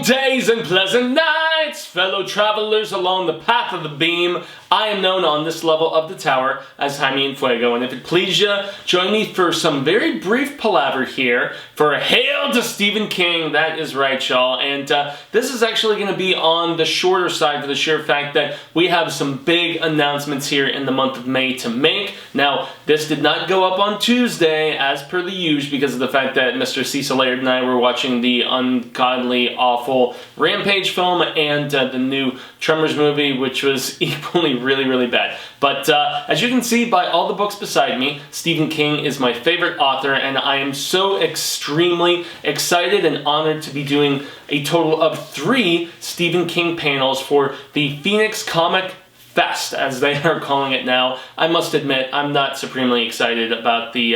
days and pleasant nights, fellow travelers along the path of the beam. I am known on this level of the tower as Jaime and Fuego, and if it please you, join me for some very brief palaver here for a Hail to Stephen King. That is right, y'all, and this is actually going to be on the shorter side for the sheer fact that we have some big announcements here in the month of May to make. Now, this did not go up on Tuesday, as per the usual, because of the fact that Mr. Cecil Laird and I were watching the ungodly, awful Rampage film and the new Tremors movie, which was equally really bad. But as you can see by all the books beside me, Stephen King is my favorite author, and I am so extremely excited and honored to be doing a total of 3 Stephen King panels for the Phoenix Comic Fest, as they are calling it now. I must admit, I'm not supremely excited about the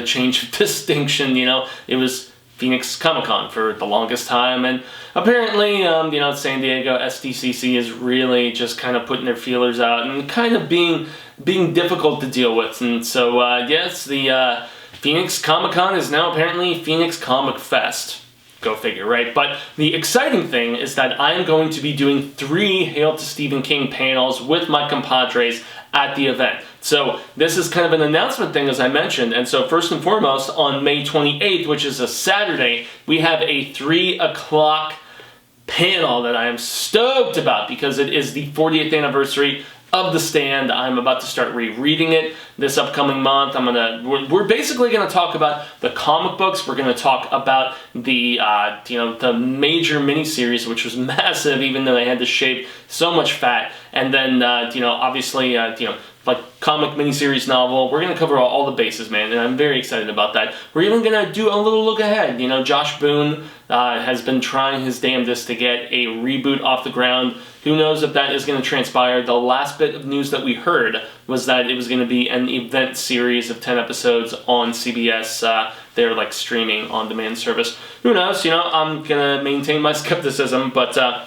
change of distinction. You know, it was Phoenix Comic-Con for the longest time, and apparently, San Diego SDCC is really just kind of putting their feelers out and kind of being difficult to deal with. And so, yes, the Phoenix Comic-Con is now apparently Phoenix Comic Fest. Go figure, right? But the exciting thing is that I am going to be doing 3 Hail to Stephen King panels with my compadres at the event. So this is kind of an announcement thing, as I mentioned, and so first and foremost, on May 28th, which is a Saturday, we have a 3 o'clock panel that I am stoked about because it is the 40th anniversary of The Stand. I'm about to start rereading it this upcoming month. We're basically gonna talk about the comic books. We're gonna talk about the the major miniseries, which was massive, even though they had to shave so much fat. And then obviously like comic miniseries novel. We're gonna cover all the bases, man, and I'm very excited about that. We're even gonna do a little look ahead. You know, Josh Boone has been trying his damnedest to get a reboot off the ground. Who knows if that is going to transpire? The last bit of news that we heard was that it was going to be an event series of 10 episodes on CBS. They're like streaming on-demand service. Who knows? You know, I'm going to maintain my skepticism. But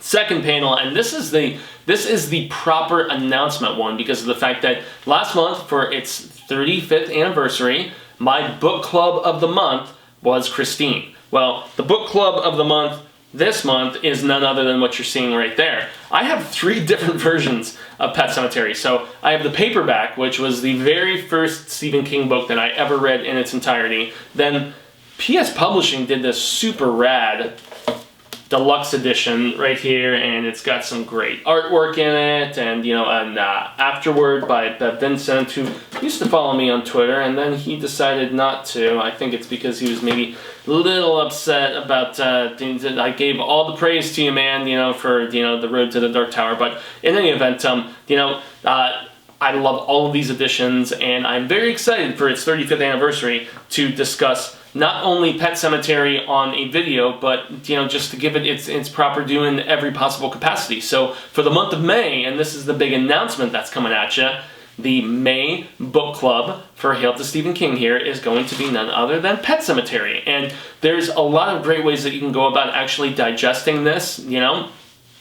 second panel, and this is the proper announcement one because of the fact that last month, for its 35th anniversary, my book club of the month was Christine. Well, the book club of the month this month is none other than what you're seeing right there. I have 3 different versions of Pet Sematary. So I have the paperback, which was the very first Stephen King book that I ever read in its entirety. Then PS Publishing did this super rad deluxe edition right here, and it's got some great artwork in it, and an afterword by Vincent, who used to follow me on Twitter, and then he decided not to. I think it's because he was maybe a little upset about things that I gave all the praise to you, man, for the Road to the Dark Tower. But in any event, I love all of these editions, and I'm very excited for its 35th anniversary to discuss not only Pet Sematary on a video, but just to give it its proper due in every possible capacity. So for the month of May, and this is the big announcement that's coming at you, the May book club for Hail to Stephen King here is going to be none other than Pet Sematary. And there's a lot of great ways that you can go about actually digesting this.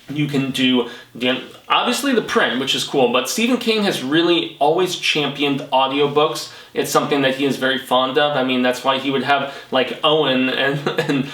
You can do, obviously the print, which is cool, but Stephen King has really always championed audiobooks. It's something that he is very fond of. I mean, that's why he would have, like, Owen and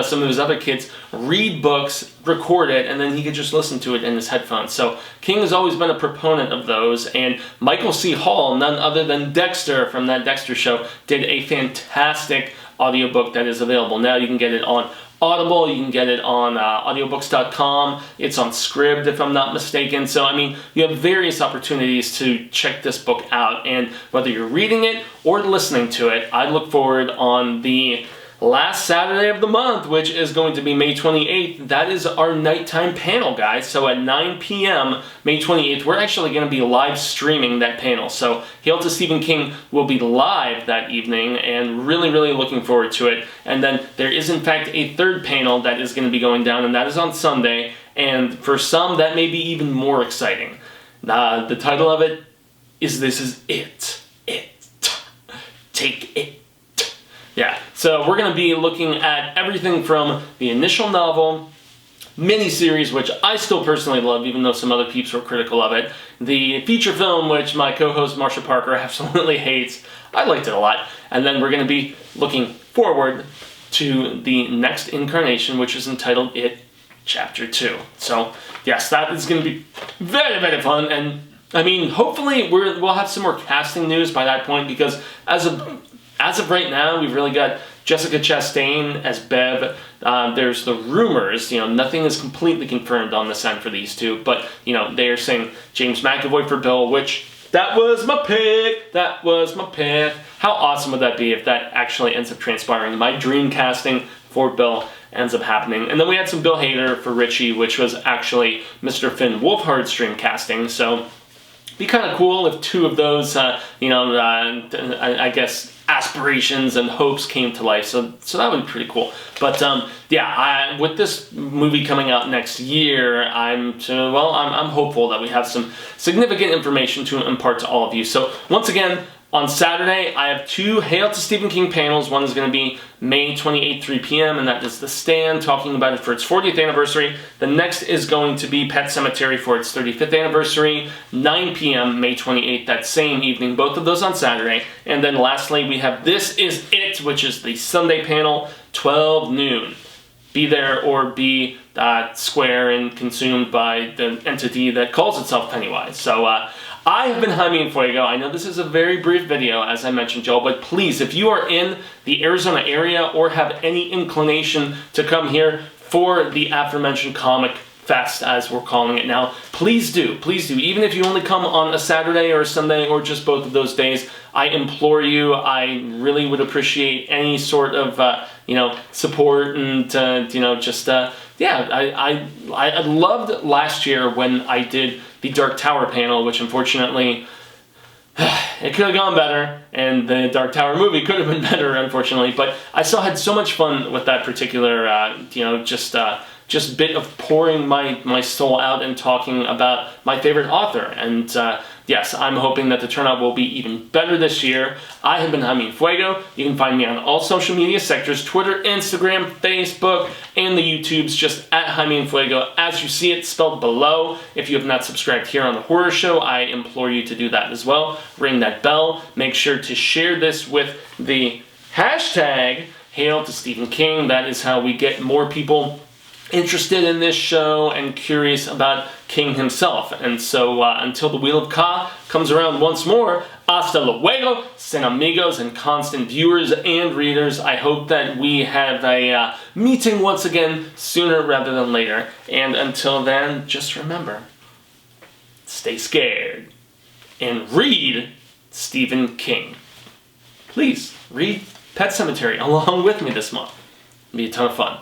some of his other kids read books, record it, and then he could just listen to it in his headphones. So King has always been a proponent of those, and Michael C. Hall, none other than Dexter from that Dexter show, did a fantastic audiobook that is available now. You can get it on Audible, you can get it on audiobooks.com, it's on Scribd if I'm not mistaken. So I mean, you have various opportunities to check this book out, and whether you're reading it or listening to it, I look forward on the last Saturday of the month, which is going to be May 28th. That is our nighttime panel, guys. So at 9 p.m. May 28th, we're actually going to be live streaming that panel. So Hail to Stephen King will be live that evening, and really looking forward to it. And then there is in fact a third panel that is going to be going down, and that is on Sunday. And for some, that may be even more exciting. The title of it is This Is It. Take it. Yeah, so we're going to be looking at everything from the initial novel, miniseries, which I still personally love, even though some other peeps were critical of it, the feature film, which my co-host Marsha Parker absolutely hates. I liked it a lot. And then we're going to be looking forward to the next incarnation, which is entitled It Chapter 2. So, yes, that is going to be very, very fun, and I mean, hopefully we'll have some more casting news by that point, because as of right now, we've really got Jessica Chastain as Bev. There's the rumors, nothing is completely confirmed on this end for these two, but, they are saying James McAvoy for Bill, which, that was my pick. That was my pick. How awesome would that be if that actually ends up transpiring? My dream casting for Bill ends up happening. And then we had some Bill Hader for Richie, which was actually Mr. Finn Wolfhard's dream casting, so be kind of cool if two of those, I guess, aspirations and hopes came to life. So that would be pretty cool. But yeah, with this movie coming out next year, I'm hopeful that we have some significant information to impart to all of you. So once again, on Saturday, I have 2 Hail to Stephen King panels. One is going to be May 28th, 3 p.m., and that is The Stand, talking about it for its 40th anniversary. The next is going to be Pet Sematary for its 35th anniversary, 9 p.m., May 28th, that same evening. Both of those on Saturday. And then lastly, we have This Is It, which is the Sunday panel, 12 noon. Be there or be square and consumed by the entity that calls itself Pennywise. So, I have been Jaime and Fuego. I know this is a very brief video, as I mentioned, Joel, but please, if you are in the Arizona area or have any inclination to come here for the aforementioned Comic Fest, as we're calling it now, please do. Please do. Even if you only come on a Saturday or a Sunday or just both of those days, I implore you. I really would appreciate any sort of, support and, I loved last year when I did the Dark Tower panel, which unfortunately, it could have gone better, and the Dark Tower movie could have been better, unfortunately, but I still had so much fun with that particular, just bit of pouring my soul out and talking about my favorite author. And yes, I'm hoping that the turnout will be even better this year. I have been Jaime and Fuego. You can find me on all social media sectors, Twitter, Instagram, Facebook, and the YouTubes, just at Jaime and Fuego, as you see it spelled below. If you have not subscribed here on The Horror Show, I implore you to do that as well. Ring that bell. Make sure to share this with the hashtag Hail to Stephen King. That is how we get more people interested in this show and curious about King himself. And so until the Wheel of Ka comes around once more, hasta luego, sin amigos, and constant viewers and readers. I hope that we have a meeting once again sooner rather than later. And until then, just remember, stay scared and read Stephen King. Please read Pet Sematary along with me this month. It'll be a ton of fun.